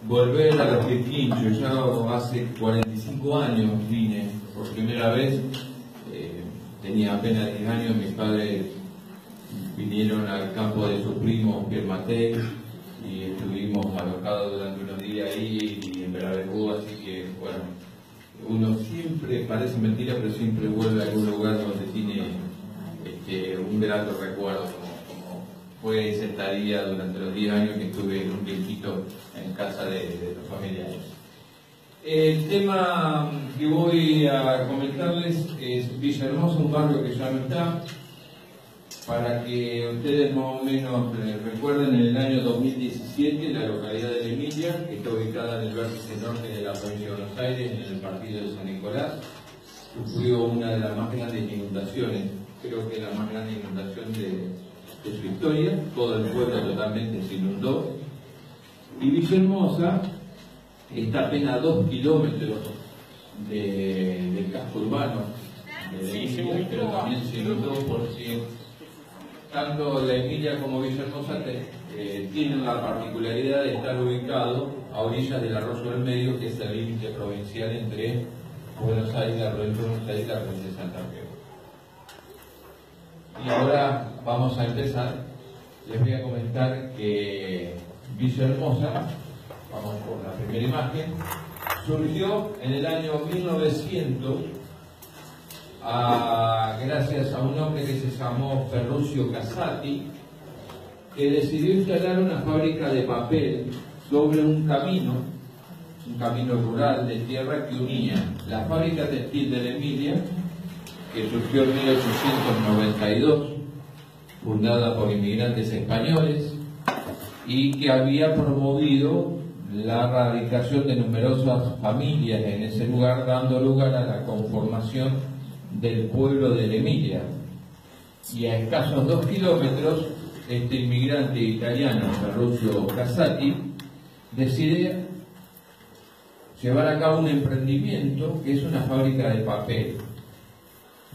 volver a los Quirquinchos. Yo hace 45 años vine por primera vez, tenía apenas 10 años, mis padres vinieron al campo de su primo Pierre Matei y estuvimos alojados durante unos días ahí y en Veracruz, así que bueno, uno siempre, parece mentira, pero siempre vuelve a algún lugar donde tiene un grato recuerdo, como fue esa estadía durante los 10 años que estuve en un tiempito en casa de los familiares. El tema que voy a comentarles es Villahermosa, un barrio que ya no está. Para que ustedes más o menos recuerden, en el año 2017 la localidad de La Emilia, que está ubicada en el vértice norte de la provincia de Buenos Aires, en el partido de San Nicolás, sufrió una de las más grandes inundaciones, creo que la más grande inundación de su historia. Todo el pueblo totalmente se inundó. Y Villahermosa está apenas a 2 kilómetros del casco urbano de La Emilia, pero también se inundó porque tanto La Emilia como Villahermosa tienen la particularidad de estar ubicados a orillas del Arroyo del Medio, que es el límite provincial entre Buenos Aires, la provincia de Buenos Aires y la provincia de Santa Fe. Y ahora vamos a empezar. Les voy a comentar que Villahermosa, vamos por la primera imagen, surgió en el año 1900 gracias a un hombre que se llamó Ferruccio Casati, que decidió instalar una fábrica de papel sobre un camino rural de tierra que unía la fábrica textil de La Emilia, que surgió en 1892, fundada por inmigrantes españoles, y que había promovido la radicación de numerosas familias en ese lugar, dando lugar a la conformación del pueblo de La Emilia. Y a escasos 2 kilómetros, este inmigrante italiano, Ferruccio Casati, decide llevar a cabo un emprendimiento que es una fábrica de papel,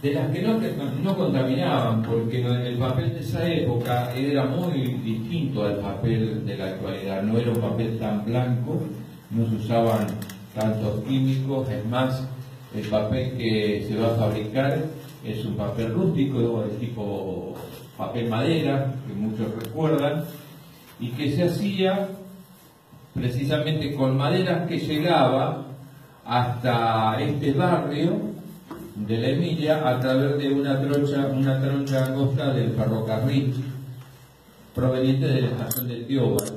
de las que no contaminaban, porque el papel de esa época era muy distinto al papel de la actualidad. No era un papel tan blanco, no se usaban tantos químicos, es más, el papel que se va a fabricar es un papel rústico, de tipo papel madera, que muchos recuerdan, y que se hacía precisamente con maderas que llegaba hasta este barrio de La Emilia a través de una troncha angosta del ferrocarril proveniente de la estación de Tíobar,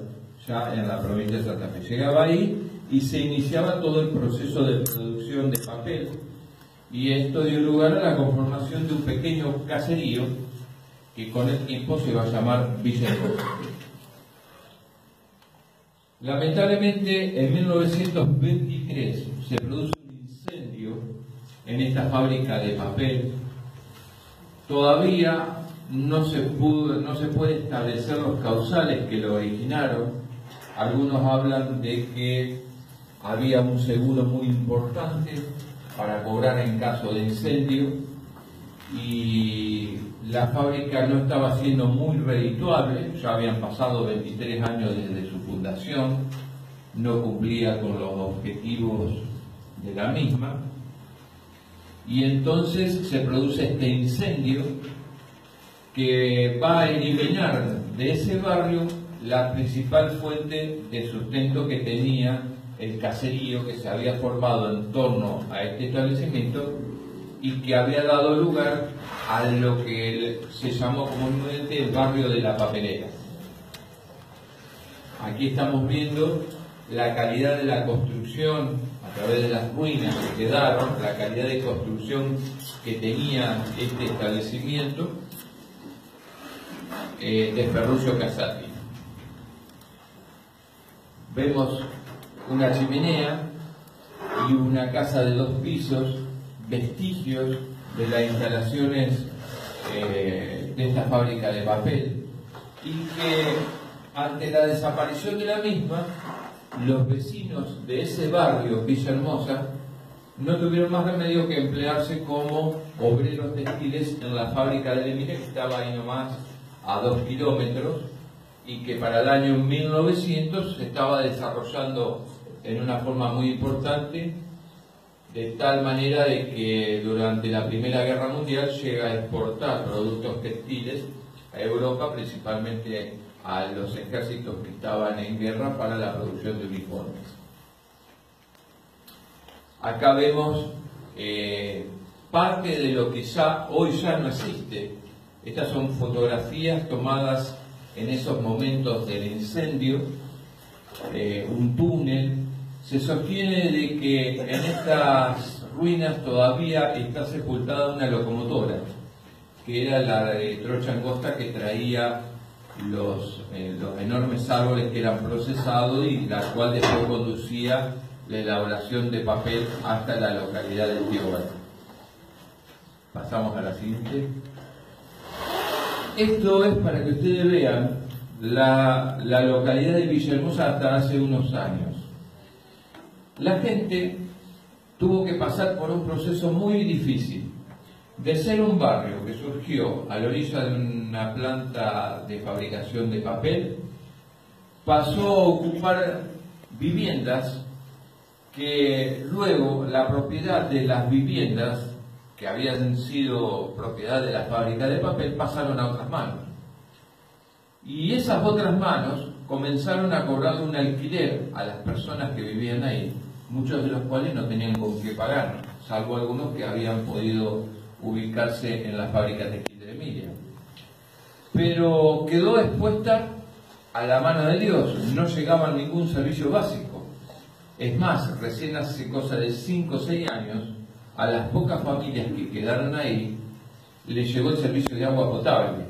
ya en la provincia de Santa Fe. Llegaba ahí y se iniciaba todo el proceso de producción de papel, y esto dio lugar a la conformación de un pequeño caserío que con el tiempo se va a llamar Villahermosa. Lamentablemente, en 1923 se produce un incendio en esta fábrica de papel. Todavía no se puede establecer los causales que lo originaron. Algunos hablan de que había un seguro muy importante para cobrar en caso de incendio y la fábrica no estaba siendo muy redituable. Ya habían pasado 23 años desde su fundación, no cumplía con los objetivos de la misma, y entonces se produce este incendio que va a eliminar de ese barrio la principal fuente de sustento que tenía el caserío que se había formado en torno a este establecimiento y que había dado lugar a lo que se llamó comúnmente el barrio de la papelera. Aquí estamos viendo la calidad de la construcción a través de las ruinas que quedaron, la calidad de construcción que tenía este establecimiento de Ferruccio Casati. Vemos una chimenea y una casa de 2 pisos, vestigios de las instalaciones de esta fábrica de papel, y que ante la desaparición de la misma, los vecinos de ese barrio, Villahermosa, no tuvieron más remedio que emplearse como obreros textiles en la fábrica de La Emilia, que estaba ahí nomás a 2 kilómetros, y que para el año 1900 se estaba desarrollando en una forma muy importante, de tal manera de que durante la Primera Guerra Mundial llega a exportar productos textiles a Europa, principalmente a los ejércitos que estaban en guerra para la producción de uniformes. Acá vemos parte de lo que hoy ya no existe. Estas son fotografías tomadas en esos momentos del incendio, un túnel. Se sostiene de que en estas ruinas todavía está sepultada una locomotora, que era la de trocha angosta que traía los enormes árboles que eran procesados y la cual después conducía la elaboración de papel hasta la localidad de Tío Verde. Pasamos a la siguiente. Esto es para que ustedes vean la localidad de Villahermosa hasta hace unos años. La gente tuvo que pasar por un proceso muy difícil. De ser un barrio que surgió a la orilla de una planta de fabricación de papel, pasó a ocupar viviendas que luego la propiedad de las viviendas que habían sido propiedad de la fábrica de papel pasaron a otras manos. Y esas otras manos comenzaron a cobrar un alquiler a las personas que vivían ahí, muchos de los cuales no tenían con qué pagar, salvo algunos que habían podido ubicarse en la fábrica textil de Emilia. Pero quedó expuesta a la mano de Dios, no llegaba a ningún servicio básico. Es más, recién hace cosa de 5 o 6 años, a las pocas familias que quedaron ahí, les llegó el servicio de agua potable.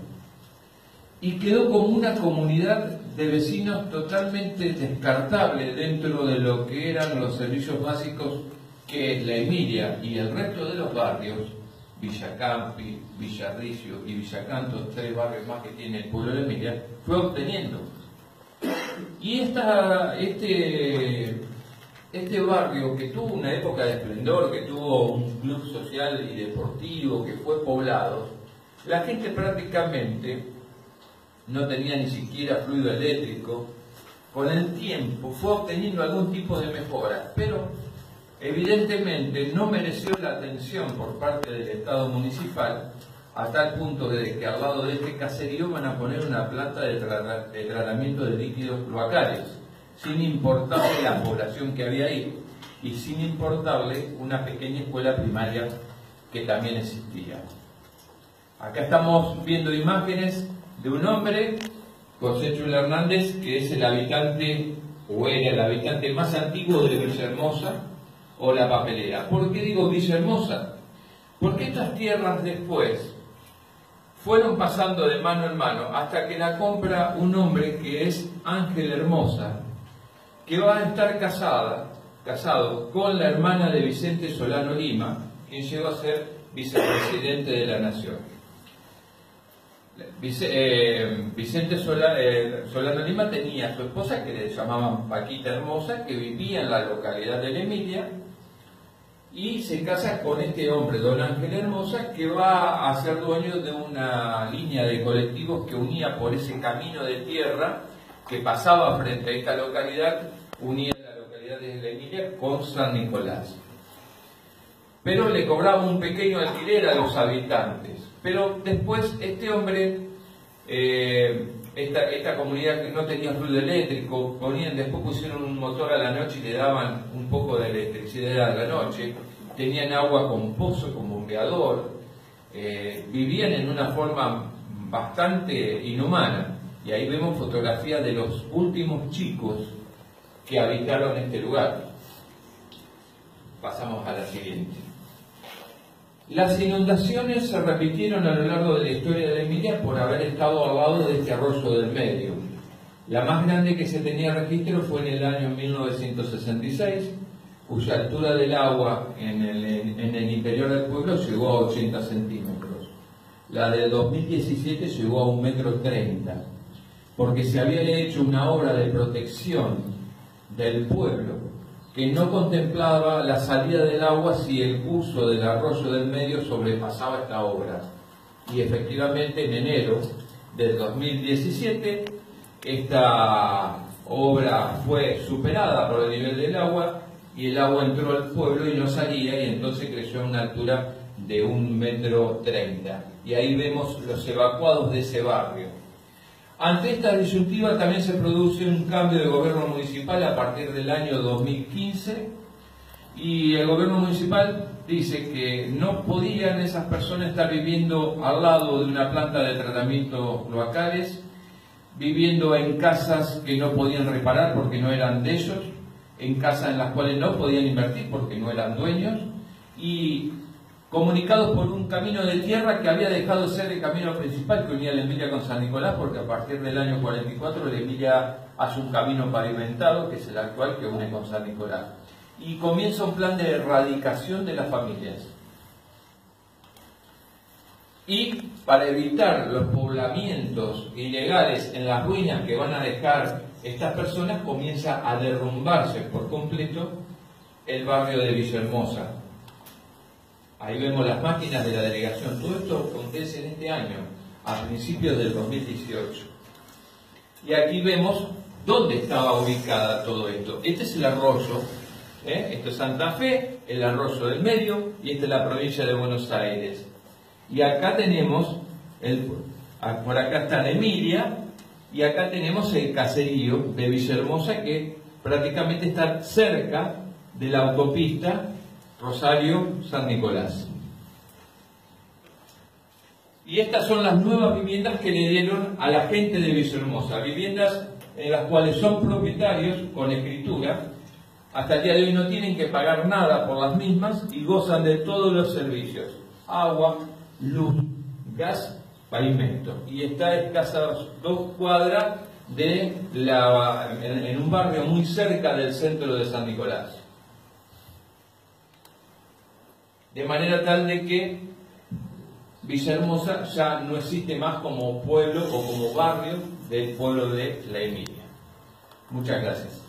Y quedó como una comunidad de vecinos totalmente descartable dentro de lo que eran los servicios básicos que la Emilia y el resto de los barrios, Villa Campi, Villarricio y Villa Canto, 3 barrios más que tiene el pueblo de Emilia, fue obteniendo. Y este barrio, que tuvo una época de esplendor, que tuvo un club social y deportivo, que fue poblado, la gente prácticamente no tenía ni siquiera fluido eléctrico. Con el tiempo fue obteniendo algún tipo de mejora, pero evidentemente no mereció la atención por parte del Estado municipal, a tal punto de que al lado de este caserío van a poner una planta de tratamiento de líquidos cloacales, sin importarle la población que había ahí y sin importarle una pequeña escuela primaria que también existía. Acá estamos viendo imágenes de un hombre, José Chula Hernández, que es el habitante, o era el habitante más antiguo de Villahermosa, o la papelera. ¿Por qué digo Villahermosa? Porque estas tierras después fueron pasando de mano en mano hasta que la compra un hombre que es Ángel Hermosa, que va a estar casado con la hermana de Vicente Solano Lima, quien llegó a ser vicepresidente de la Nación. Vicente Solano Lima tenía a su esposa, que le llamaban Paquita Hermosa, que vivía en la localidad de la Emilia, y se casa con este hombre, don Ángel Hermosa, que va a ser dueño de una línea de colectivos que unía por ese camino de tierra que pasaba frente a esta localidad, unía la localidad de la Emilia con San Nicolás. Pero le cobraba un pequeño alquiler a los habitantes. Pero después este hombre, esta comunidad que no tenía fluido eléctrico, después pusieron un motor a la noche y le daban un poco de electricidad a la noche, tenían agua con pozo, con bombeador, vivían en una forma bastante inhumana. Y ahí vemos fotografías de los últimos chicos que habitaron este lugar. Pasamos a la siguiente. Las inundaciones se repitieron a lo largo de la historia de Emilia por haber estado al lado de este arroyo del medio. La más grande que se tenía registro fue en el año 1966, cuya altura del agua en el interior del pueblo llegó a 80 centímetros. La de 2017 llegó a 1,30 m, porque se había hecho una obra de protección del pueblo que no contemplaba la salida del agua si el curso del arroyo del medio sobrepasaba esta obra. Y efectivamente en enero del 2017 esta obra fue superada por el nivel del agua y el agua entró al pueblo y no salía, y entonces creció a una altura de 1,30 m. Y ahí vemos los evacuados de ese barrio. Ante esta disyuntiva también se produce un cambio de gobierno municipal a partir del año 2015, y el gobierno municipal dice que no podían esas personas estar viviendo al lado de una planta de tratamiento cloacales, viviendo en casas que no podían reparar porque no eran de ellos, en casas en las cuales no podían invertir porque no eran dueños, y comunicados por un camino de tierra que había dejado de ser el camino principal que unía la Emilia con San Nicolás, porque a partir del año 44 la Emilia hace un camino pavimentado, que es el actual, que une con San Nicolás. Y comienza un plan de erradicación de las familias. Y para evitar los poblamientos ilegales en las ruinas que van a dejar estas personas, comienza a derrumbarse por completo el barrio de Villahermosa. Ahí vemos las máquinas de la delegación. Todo esto acontece en este año, a principios del 2018. Y aquí vemos dónde estaba ubicada todo esto. Este es el arroyo, esto es Santa Fe, el arroyo del medio, y esta es la provincia de Buenos Aires. Y acá tenemos, por acá está la Emilia, y acá tenemos el caserío de Villahermosa, que prácticamente está cerca de la autopista Rosario-San Nicolás. Y estas son las nuevas viviendas que le dieron a la gente de Villahermosa, viviendas en las cuales son propietarios con escritura. Hasta el día de hoy no tienen que pagar nada por las mismas y gozan de todos los servicios: agua, luz, gas, pavimento. Y está a escasas 2 cuadras en un barrio muy cerca del centro de San Nicolás. De manera tal de que Villahermosa ya no existe más como pueblo o como barrio del pueblo de la Emilia. Muchas gracias.